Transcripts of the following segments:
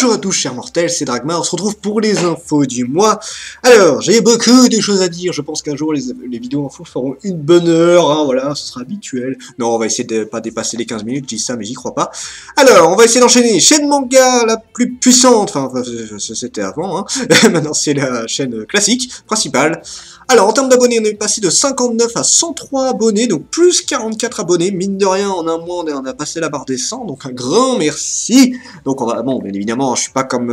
Bonjour à tous chers mortels, c'est Dragma, on se retrouve pour les infos du mois. Alors, j'ai beaucoup de choses à dire, je pense qu'un jour les vidéos infos feront une bonne heure, hein, voilà, ce sera habituel. Non, on va essayer de pas dépasser les 15 minutes, je dis ça mais j'y crois pas. Alors, on va essayer d'enchaîner, chaîne manga la plus puissante, enfin c'était avant, hein. Maintenant c'est la chaîne classique, principale. Alors, en termes d'abonnés, on est passé de 59 à 103 abonnés, donc plus 44 abonnés. Mine de rien, en un mois, on a passé la barre des 100, donc un grand merci. Donc, on va, bon, bien évidemment, je suis pas comme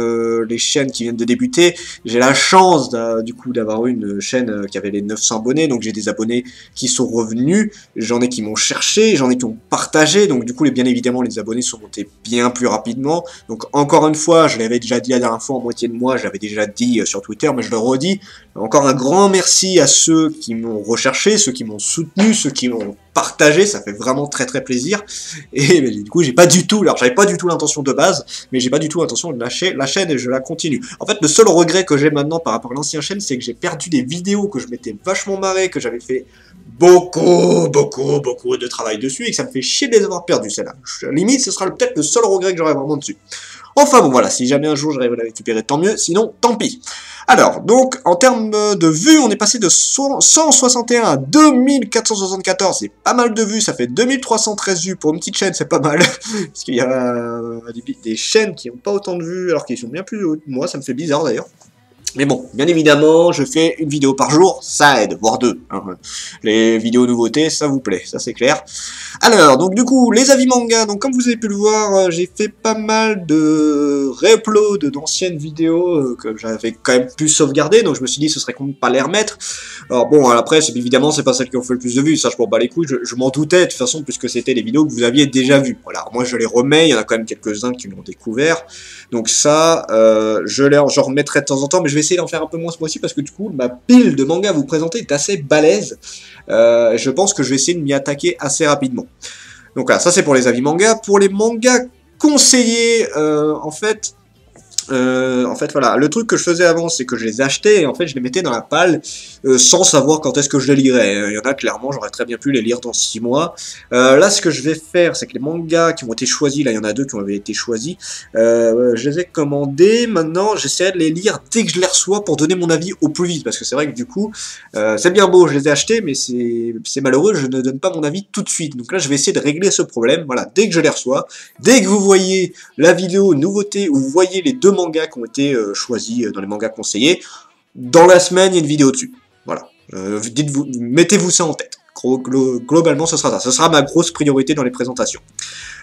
les chaînes qui viennent de débuter. J'ai la chance, du coup, d'avoir une chaîne qui avait les 900 abonnés, donc j'ai des abonnés qui sont revenus. J'en ai qui m'ont cherché, j'en ai qui ont partagé, donc du coup, bien évidemment, les abonnés sont montés bien plus rapidement. Donc, encore une fois, je l'avais déjà dit la dernière fois en moitié de mois, je l'avais déjà dit sur Twitter, mais je le redis. Encore un grand merci à ceux qui m'ont recherché, ceux qui m'ont soutenu, ceux qui m'ont partagé, ça fait vraiment très très plaisir. Et mais, du coup, j'ai pas du tout, alors j'avais pas du tout l'intention de base, mais j'ai pas du tout l'intention de lâcher la chaîne et je la continue. En fait, le seul regret que j'ai maintenant par rapport à l'ancienne chaîne, c'est que j'ai perdu des vidéos que je m'étais vachement marré, que j'avais fait beaucoup de travail dessus et que ça me fait chier de les avoir perdus, celle-là. Limite, ce sera peut-être le seul regret que j'aurai vraiment dessus. Enfin bon voilà, si jamais un jour j'arrive à la récupérer, tant mieux, sinon tant pis. Alors, donc, en termes de vues, on est passé de 161 à 2474, c'est pas mal de vues, ça fait 2313 vues pour une petite chaîne, c'est pas mal. Parce qu'il y a des chaînes qui n'ont pas autant de vues, alors qu'ils sont bien plus hauts. Moi, ça me fait bizarre d'ailleurs. Mais bon, bien évidemment, je fais une vidéo par jour, ça aide, voire deux. Hein. Les vidéos nouveautés, ça vous plaît, ça c'est clair. Alors, donc du coup, les avis manga, donc comme vous avez pu le voir, j'ai fait pas mal de réupload d'anciennes vidéos que j'avais quand même pu sauvegarder, donc je me suis dit ce serait con de pas les remettre. Alors bon, après, évidemment, c'est pas celles qui ont fait le plus de vues, ça je m'en bats les couilles, je m'en doutais de toute façon, puisque c'était les vidéos que vous aviez déjà vues. Voilà, alors, moi je les remets, il y en a quand même quelques-uns qui l'ont découvert, donc ça, j'en remettrai de temps en temps, mais je vais essayer d'en faire un peu moins ce mois-ci, parce que du coup, ma pile de mangas à vous présenter est assez balèze. Je pense que je vais essayer de m'y attaquer assez rapidement. Donc voilà, ça c'est pour les avis manga. Pour les mangas conseillés, en fait voilà, le truc que je faisais avant, c'est que je les achetais et en fait je les mettais dans la palle sans savoir quand est-ce que je les lirais. Il y en a clairement, j'aurais très bien pu les lire dans 6 mois. Là, ce que je vais faire, c'est que les mangas qui ont été choisis, là il y en a 2 qui ont été choisis, je les ai commandés. Maintenant, j'essaierai de les lire dès que je les reçois pour donner mon avis au plus vite, parce que c'est vrai que du coup, c'est bien beau, je les ai achetés, mais c'est malheureux, je ne donne pas mon avis tout de suite. Donc là, je vais essayer de régler ce problème. Voilà, dès que je les reçois, dès que vous voyez la vidéo nouveauté ou vous voyez les 2 mangas qui ont été choisis dans les mangas conseillés, dans la semaine, il y a une vidéo dessus. Voilà. Mettez-vous ça en tête. Globalement, ce sera ça. Ce sera ma grosse priorité dans les présentations.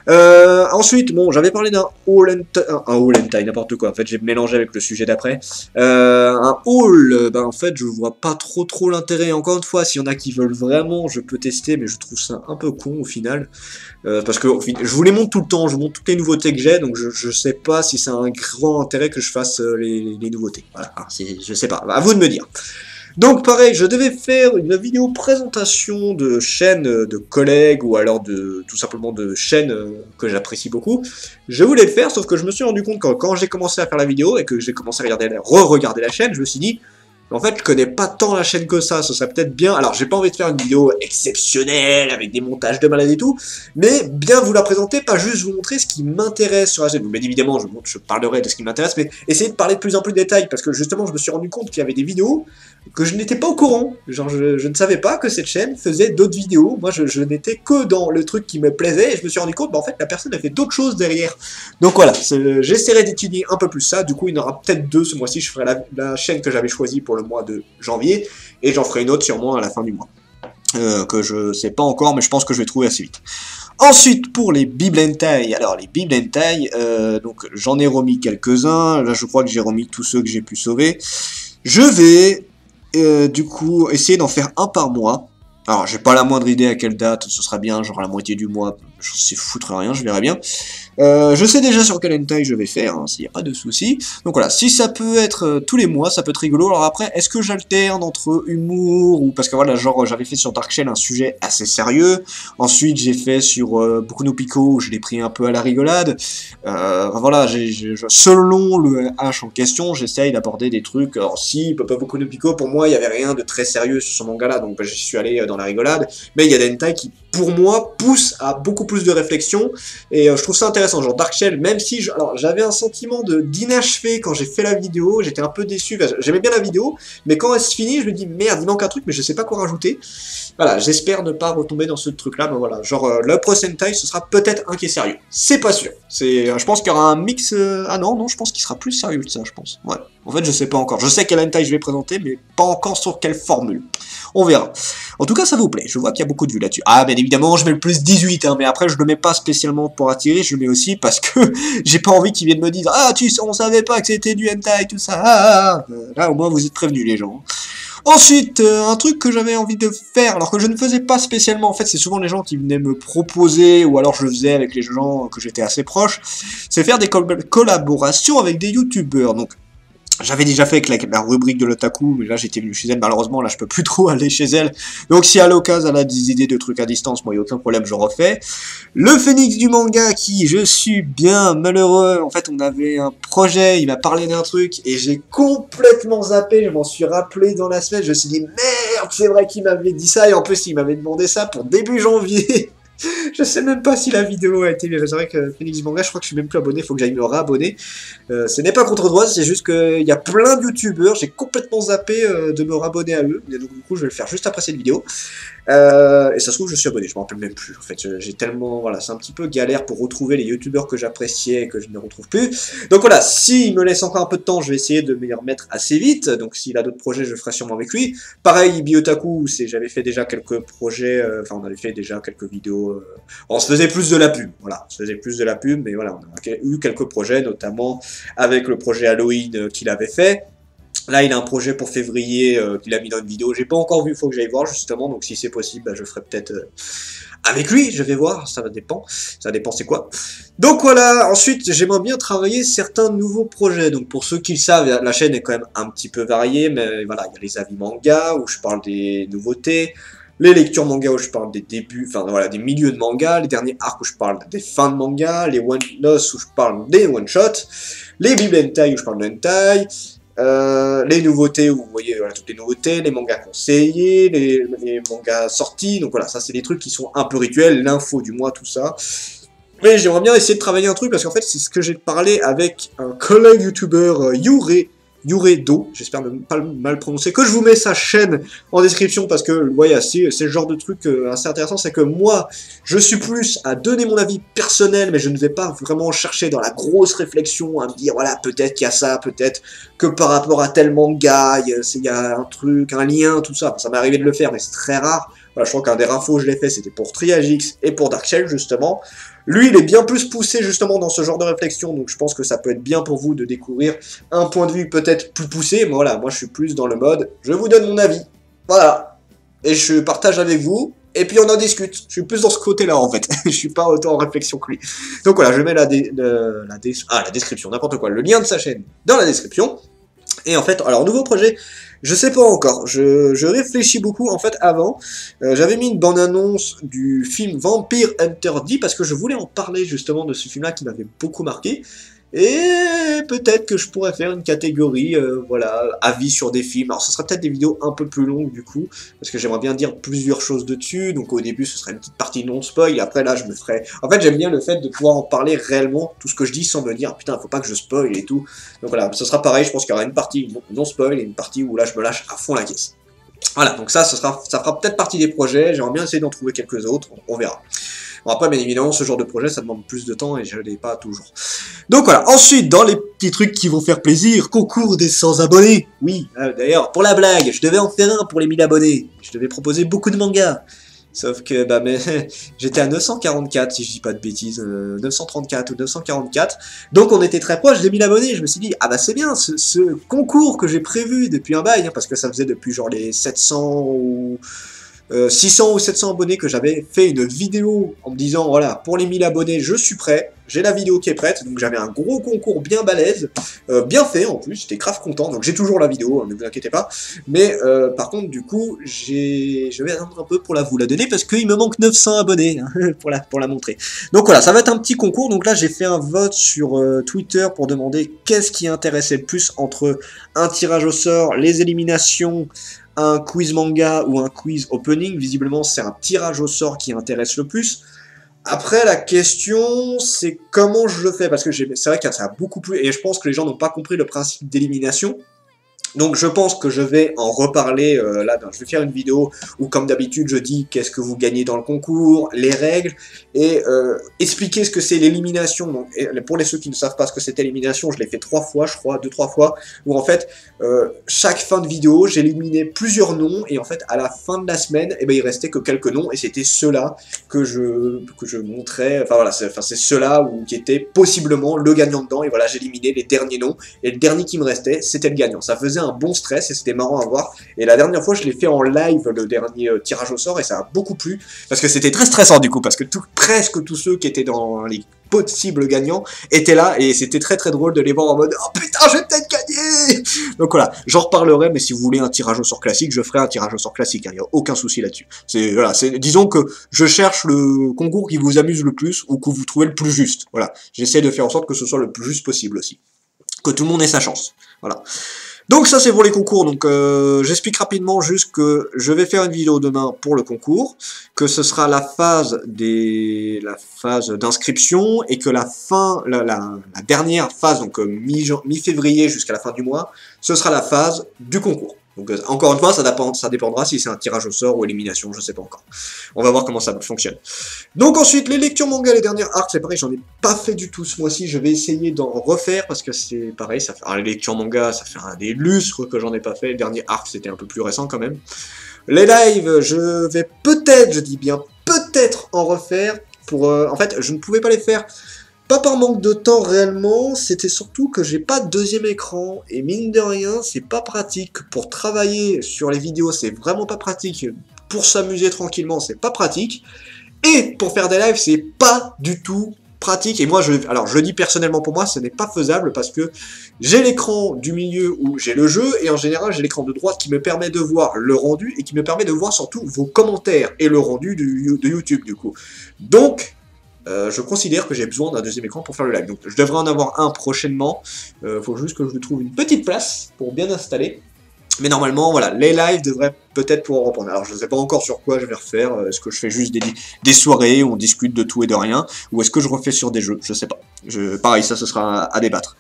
Ensuite, bon, j'avais parlé d'un haul and tie, n'importe quoi. En fait, j'ai mélangé avec le sujet d'après. Un haul, en fait, je vois pas trop l'intérêt. Encore une fois, s'il y en a qui veulent vraiment, je peux tester, mais je trouve ça un peu con au final. Parce que je vous les montre tout le temps, je vous montre toutes les nouveautés que j'ai, donc je sais pas si c'est un grand intérêt que je fasse les nouveautés. Voilà, je sais pas, à vous de me dire. Donc pareil, je devais faire une vidéo présentation de chaînes de collègues ou alors tout simplement de chaînes que j'apprécie beaucoup. Je voulais le faire, sauf que je me suis rendu compte que quand j'ai commencé à faire la vidéo et que j'ai commencé à re-regarder la chaîne, je me suis dit, en fait, je connais pas tant la chaîne que ça, ce serait peut-être bien, alors j'ai pas envie de faire une vidéo exceptionnelle, avec des montages de malade et tout, mais bien vous la présenter, pas juste vous montrer ce qui m'intéresse sur la chaîne. Bien évidemment, je parlerai de ce qui m'intéresse, mais essayer de parler de plus en plus de détails, parce que justement, je me suis rendu compte qu'il y avait des vidéos que je n'étais pas au courant, genre je ne savais pas que cette chaîne faisait d'autres vidéos, moi je n'étais que dans le truc qui me plaisait, et je me suis rendu compte, en fait, la personne a fait d'autres choses derrière. Donc voilà, j'essaierai d'étudier un peu plus ça, du coup il y en aura peut-être 2 ce mois-ci, je ferai la chaîne que j'avais choisie pour le mois de janvier, et j'en ferai une autre sûrement à la fin du mois. Que je sais pas encore, mais je pense que je vais trouver assez vite. Ensuite, pour les Bible Hentai, alors les Bible Hentai, donc j'en ai remis quelques-uns, là je crois que j'ai remis tous ceux que j'ai pu sauver. Je vais, du coup, essayer d'en faire un par mois. Alors, j'ai pas la moindre idée à quelle date, ce sera bien, genre la moitié du mois, je sais foutre rien, je verrai bien. Je sais déjà sur quel hentai je vais faire, hein, s'il n'y a pas de souci. Donc voilà, si ça peut être tous les mois, ça peut être rigolo. Alors après, est-ce que j'alterne entre humour ou... Parce que voilà, genre, j'avais fait sur Dark Shell un sujet assez sérieux. Ensuite, j'ai fait sur Boku no Pico, où je l'ai pris un peu à la rigolade. Voilà, selon le H en question, j'essaye d'aborder des trucs. Alors si, Boku no Pico, pour moi, il n'y avait rien de très sérieux sur ce manga-là, donc j'y suis allé dans la rigolade. Mais il y a des hentai qui pour moi, pousse à beaucoup plus de réflexion, et je trouve ça intéressant. Genre Dark Shell, même si alors j'avais un sentiment d'inachevé quand j'ai fait la vidéo, j'étais un peu déçu, j'aimais bien la vidéo, mais quand elle se finit, je me dis merde, il manque un truc, mais je sais pas quoi rajouter. Voilà, j'espère ne pas retomber dans ce truc-là, mais voilà, genre le prochain taille, ce sera peut-être un qui est sérieux. C'est pas sûr. Je pense qu'il y aura un mix. Ah non, je pense qu'il sera plus sérieux que ça, je pense. Ouais. En fait, je sais pas encore. Je sais quel hentai je vais présenter, mais pas encore sur quelle formule. On verra. En tout cas, ça vous plaît. Je vois qu'il y a beaucoup de vues là-dessus. Ah, bien évidemment, je mets le plus 18, hein, mais après, je le mets pas spécialement pour attirer, je le mets aussi parce que j'ai pas envie qu'ils viennent me dire ah, on savait pas que c'était du hentai, tout ça. Là, au moins, vous êtes prévenus, les gens. Ensuite, un truc que j'avais envie de faire, alors que je ne faisais pas spécialement, en fait, c'est souvent les gens qui venaient me proposer, ou alors je le faisais avec les gens que j'étais assez proche, c'est faire des collaborations avec des youtubeurs. Donc, j'avais déjà fait avec la rubrique de l'otaku, mais là j'étais venu chez elle, malheureusement là je peux plus trop aller chez elle. Donc si à l'occasion elle a des idées de trucs à distance, moi il n'y a aucun problème, je refais. Le phénix du manga qui, je suis bien malheureux, en fait on avait un projet, il m'a parlé d'un truc, et j'ai complètement zappé, je m'en suis rappelé dans la semaine, je me suis dit merde, c'est vrai qu'il m'avait dit ça, et en plus il m'avait demandé ça pour début janvier. Je sais même pas si la vidéo a été... C'est vrai que Phoenix Manga, je crois que je suis même plus abonné, il faut que j'aille me réabonner. Ce n'est pas contre toi, c'est juste qu'il y a plein de youtubeurs, j'ai complètement zappé de me réabonner à eux. Et donc du coup, je vais le faire juste après cette vidéo. Et ça se trouve, je suis abonné, je m'en rappelle même plus. En fait, j'ai tellement... Voilà, c'est un petit peu galère pour retrouver les youtubeurs que j'appréciais et que je ne retrouve plus. Donc voilà, s'il me laisse encore un peu de temps, je vais essayer de m'y remettre assez vite. Donc s'il a d'autres projets, je ferai sûrement avec lui. Pareil, Biotaku, j'avais fait déjà quelques projets, enfin on avait fait déjà quelques vidéos. On se faisait plus de la pub, voilà, on se faisait plus de la pub, mais voilà, on a eu quelques projets, notamment avec le projet Halloween qu'il avait fait. Là, il a un projet pour février qu'il a mis dans une vidéo. J'ai pas encore vu, il faut que j'aille voir justement. Donc, si c'est possible, bah, je ferai peut-être avec lui. Je vais voir, ça va dépend. Ça dépend c'est quoi. Donc voilà. Ensuite, j'aimerais bien travailler certains nouveaux projets. Donc, pour ceux qui le savent, la chaîne est quand même un petit peu variée, mais voilà, il y a les avis manga où je parle des nouveautés. Les lectures manga où je parle des débuts, enfin voilà, des milieux de manga, les derniers arcs où je parle des fins de manga, les one-notes où je parle des one-shots, les bibles hentai où je parle de hentai, les nouveautés où vous voyez voilà, toutes les nouveautés, les mangas conseillés, les mangas sortis, donc voilà, ça c'est des trucs qui sont un peu rituels, l'info du mois, tout ça. Mais j'aimerais bien essayer de travailler un truc parce qu'en fait c'est ce que j'ai parlé avec un collègue youtubeur Yuredo, j'espère ne pas mal prononcer, que je vous mets sa chaîne en description parce que, vous voyez, c'est le genre de truc assez intéressant, c'est que moi, je suis plus à donner mon avis personnel, mais je ne vais pas vraiment chercher dans la grosse réflexion à me dire, voilà, peut-être qu'il y a ça, peut-être que par rapport à tel manga, il y a un truc, un lien, tout ça. Ça m'est arrivé de le faire, mais c'est très rare. Voilà, je crois qu'un des infos je l'ai fait, c'était pour Triagix et pour Dark Shell, justement. Lui, il est bien plus poussé, justement, dans ce genre de réflexion, donc je pense que ça peut être bien pour vous de découvrir un point de vue peut-être plus poussé. Mais voilà, moi, je suis plus dans le mode, je vous donne mon avis. Voilà. Et je partage avec vous, et puis on en discute. Je suis plus dans ce côté-là, en fait. Je suis pas autant en réflexion que lui. Donc voilà, je mets la description, n'importe quoi, le lien de sa chaîne dans la description. Et en fait, alors, nouveau projet, je sais pas encore, je réfléchis beaucoup, en fait, avant, j'avais mis une bande-annonce du film Vampire Hunter D, parce que je voulais en parler, justement, de ce film-là qui m'avait beaucoup marqué, et peut-être que je pourrais faire une catégorie, voilà, avis sur des films. Alors, ce sera peut-être des vidéos un peu plus longues, du coup, parce que j'aimerais bien dire plusieurs choses dessus. Donc, au début, ce serait une petite partie non-spoil, et après, là, je me ferai... En fait, j'aime bien le fait de pouvoir en parler réellement, tout ce que je dis, sans me dire, putain, faut pas que je spoil et tout. Donc, voilà, ce sera pareil, je pense qu'il y aura une partie non-spoil, et une partie où, là, je me lâche à fond la caisse. Voilà, donc ça fera peut-être partie des projets. J'aimerais bien essayer d'en trouver quelques autres, on verra. Bon, après, bien évidemment, ce genre de projet, ça demande plus de temps et je ne l'ai pas toujours. Donc voilà, ensuite, dans les petits trucs qui vont faire plaisir, concours des 100 abonnés. Oui, d'ailleurs, pour la blague, je devais en faire un pour les 1000 abonnés. Je devais proposer beaucoup de mangas. Sauf que, bah, mais j'étais à 944, si je dis pas de bêtises, 934 ou 944. Donc on était très proche des 1000 abonnés. Je me suis dit, ah bah c'est bien, ce concours que j'ai prévu depuis un bail, hein, parce que ça faisait depuis genre les 700 ou... 600 ou 700 abonnés que j'avais fait une vidéo en me disant voilà, pour les 1000 abonnés je suis prêt, j'ai la vidéo qui est prête, donc j'avais un gros concours bien balèze, bien fait en plus, j'étais grave content, donc j'ai toujours la vidéo, hein, ne vous inquiétez pas, mais par contre du coup je vais attendre un peu pour vous la donner parce qu'il me manque 900 abonnés hein, pour la montrer. Donc voilà, ça va être un petit concours, donc là j'ai fait un vote sur Twitter pour demander qu'est-ce qui intéressait le plus entre un tirage au sort, les éliminations, un quiz manga ou un quiz opening. Visiblement, c'est un tirage au sort qui intéresse le plus. Après, la question, c'est comment je le fais, parce que c'est vrai que ça a beaucoup plu, et je pense que les gens n'ont pas compris le principe d'élimination. Donc je pense que je vais en reparler, là, je vais faire une vidéo où comme d'habitude je dis qu'est-ce que vous gagnez dans le concours, les règles, et expliquer ce que c'est l'élimination. Donc pour ceux qui ne savent pas ce que c'est l'élimination, je l'ai fait 3 fois, je crois, 2-3 fois, où en fait, chaque fin de vidéo, j'éliminais plusieurs noms, et en fait, à la fin de la semaine, eh ben, il restait que quelques noms, et c'était ceux-là que je montrais, enfin voilà, c'est ceux-là qui étaient possiblement le gagnant dedans, et voilà, j'éliminais les derniers noms, et le dernier qui me restait, c'était le gagnant. Ça faisait un bon stress et c'était marrant à voir. Et la dernière fois, je l'ai fait en live, le dernier tirage au sort, et ça a beaucoup plu, parce que c'était très stressant du coup, parce que presque tous ceux qui étaient dans les possibles gagnants étaient là, et c'était très très drôle de les voir en mode « Oh putain, je vais peut-être gagner !» Donc voilà, j'en reparlerai, mais si vous voulez un tirage au sort classique, je ferai un tirage au sort classique, il n'y a aucun souci là-dessus. Voilà, disons que je cherche le concours qui vous amuse le plus, ou que vous trouvez le plus juste. Voilà, j'essaie de faire en sorte que ce soit le plus juste possible aussi. Que tout le monde ait sa chance. Voilà. Donc ça c'est pour les concours, donc j'explique rapidement juste que je vais faire une vidéo demain pour le concours, que ce sera la phase d'inscription, et que la dernière phase, donc mi-février jusqu'à la fin du mois, ce sera la phase du concours. Donc encore une fois, ça dépendra si c'est un tirage au sort ou élimination, je sais pas encore. On va voir comment ça fonctionne. Donc ensuite, les lectures manga, les dernières arcs, c'est pareil, j'en ai pas fait du tout ce mois-ci, je vais essayer d'en refaire, parce que c'est pareil, les lectures manga, ça fait des lustres que j'en ai pas fait, les derniers arcs, c'était un peu plus récent quand même. Les lives, je vais peut-être, je dis bien peut-être en refaire, en fait, je ne pouvais pas les faire, pas par manque de temps réellement, c'était surtout que j'ai pas de deuxième écran, et mine de rien, c'est pas pratique. Pour travailler sur les vidéos, c'est vraiment pas pratique. Pour s'amuser tranquillement, c'est pas pratique. Et pour faire des lives, c'est pas du tout pratique. Et moi, alors je dis personnellement pour moi, ce n'est pas faisable, parce que j'ai l'écran du milieu où j'ai le jeu, et en général, j'ai l'écran de droite qui me permet de voir le rendu, et qui me permet de voir surtout vos commentaires, et le rendu de YouTube du coup. Donc, je considère que j'ai besoin d'un deuxième écran pour faire le live. Donc je devrais en avoir un prochainement. Faut juste que je trouve une petite place pour bien installer. Mais normalement, voilà, les lives devraient peut-être pouvoir reprendre. Alors je ne sais pas encore sur quoi je vais refaire. Est-ce que je fais juste des soirées où on discute de tout et de rien, ou est-ce que je refais sur des jeux? Je sais pas. Pareil, ça ce sera à débattre.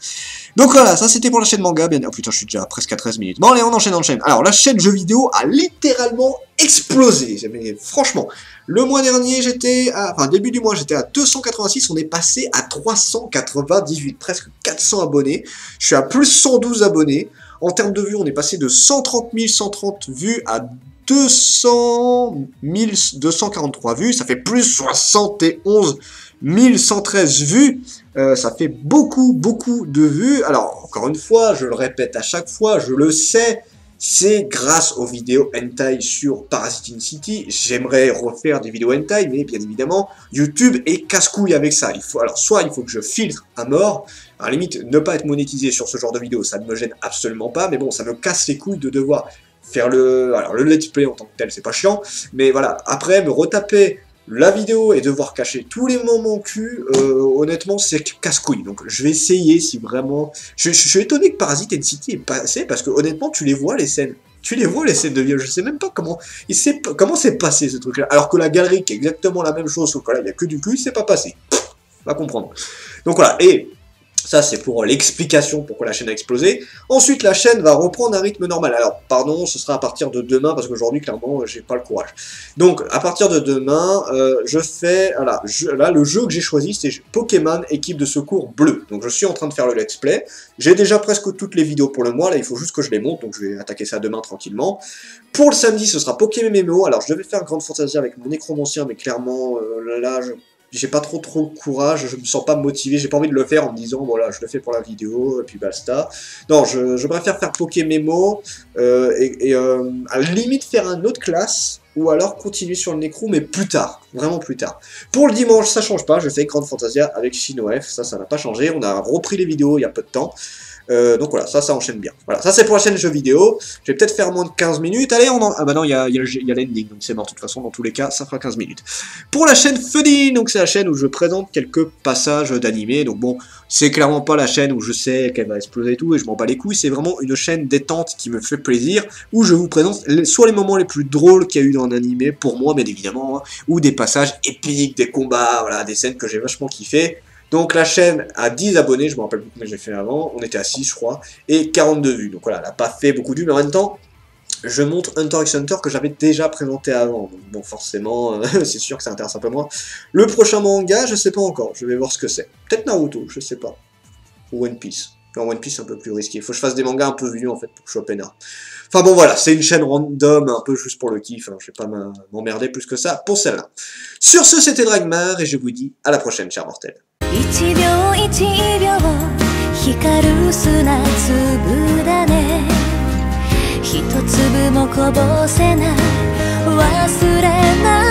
Donc voilà, ça c'était pour la chaîne manga. Oh putain, je suis déjà presque à 13 minutes. Bon allez, on enchaîne. Alors la chaîne jeux vidéo a littéralement explosé. Mais franchement, le mois dernier, début du mois, j'étais à 286, on est passé à 398, presque 400 abonnés. Je suis à plus 112 abonnés. En termes de vues, on est passé de 130 130 vues à 200 243 vues. Ça fait plus 71 113 vues. Ça fait beaucoup de vues. Alors, encore une fois, je le répète à chaque fois, je le sais, c'est grâce aux vidéos hentai sur Parasite City. J'aimerais refaire des vidéos hentai, mais bien évidemment, YouTube est casse-couille avec ça. Soit il faut que je filtre à mort, à la limite, ne pas être monétisé sur ce genre de vidéo, ça ne me gêne absolument pas, mais bon, ça me casse les couilles de devoir faire le let's play en tant que tel, c'est pas chiant, mais voilà, après, me retaper la vidéo et devoir cacher tous les moments cul, honnêtement, c'est casse-couille. Donc, je vais essayer si vraiment... Je suis étonné que Parasite City est passé, parce que honnêtement, tu les vois, les scènes. Tu les vois, les scènes de viol. Je sais même pas comment c'est passé, ce truc-là. Alors que la galerie, qui est exactement la même chose, sauf que là, il n'y a que du cul, c'est pas passé. Va comprendre. Donc voilà, et... ça, c'est pour l'explication pourquoi la chaîne a explosé. Ensuite, la chaîne va reprendre un rythme normal. Alors, pardon, ce sera à partir de demain, parce qu'aujourd'hui, clairement, j'ai pas le courage. Donc, à partir de demain, je fais... Là, le jeu que j'ai choisi, c'est Pokémon Équipe de Secours Bleu. Donc, je suis en train de faire le let's play. J'ai déjà presque toutes les vidéos pour le mois. Là, il faut juste que je les monte, donc je vais attaquer ça demain tranquillement. Pour le samedi, ce sera Pokémon MMO. Alors, je devais faire Grande Fantasia avec mon nécromancien, mais clairement, là, j'ai pas trop le courage, je me sens pas motivé, j'ai pas envie de le faire en me disant, voilà, je le fais pour la vidéo, et puis basta. Non, je préfère faire Pokémon à la limite faire une autre classe, ou alors continuer sur le Necro, mais plus tard, vraiment plus tard. Pour le dimanche, ça change pas, je fais Grande Fantasia avec Shinoef, ça n'a pas changé, on a repris les vidéos il y a peu de temps. Donc voilà, ça enchaîne bien. Voilà, ça c'est pour la chaîne jeux vidéo. Je vais peut-être faire moins de 15 minutes. Allez, ah bah non, il y a l'ending, donc c'est mort. De toute façon, dans tous les cas, ça fera 15 minutes. Pour la chaîne Funny, donc c'est la chaîne où je présente quelques passages d'animé. Donc bon, c'est clairement pas la chaîne où je sais qu'elle va exploser et tout, et je m'en bats les couilles. C'est vraiment une chaîne détente qui me fait plaisir, où je vous présente soit les moments les plus drôles qu'il y a eu dans un animé, pour moi, bien évidemment, hein, ou des passages épiques, des combats, voilà, des scènes que j'ai vachement kiffé. Donc la chaîne a 10 abonnés, je me rappelle plus combien j'ai fait avant, on était à 6 je crois, et 42 vues. Donc voilà, elle n'a pas fait beaucoup de vues, mais en même temps, je montre Hunter x Hunter que j'avais déjà présenté avant. Donc bon, forcément, c'est sûr que ça intéresse un peu moins. Le prochain manga, je sais pas encore, je vais voir ce que c'est. Peut-être Naruto, je sais pas. Ou One Piece. Non, One Piece c'est un peu plus risqué, il faut que je fasse des mangas un peu vieux en fait pour que je sois peinard. Enfin bon voilà, c'est une chaîne random, un peu juste pour le kiff, hein. Je vais pas m'emmerder plus que ça pour celle-là. Sur ce, c'était Dragmar, et je vous dis à la prochaine, chers mortels. 一秒一秒光る砂粒だね一粒もこぼせない忘れない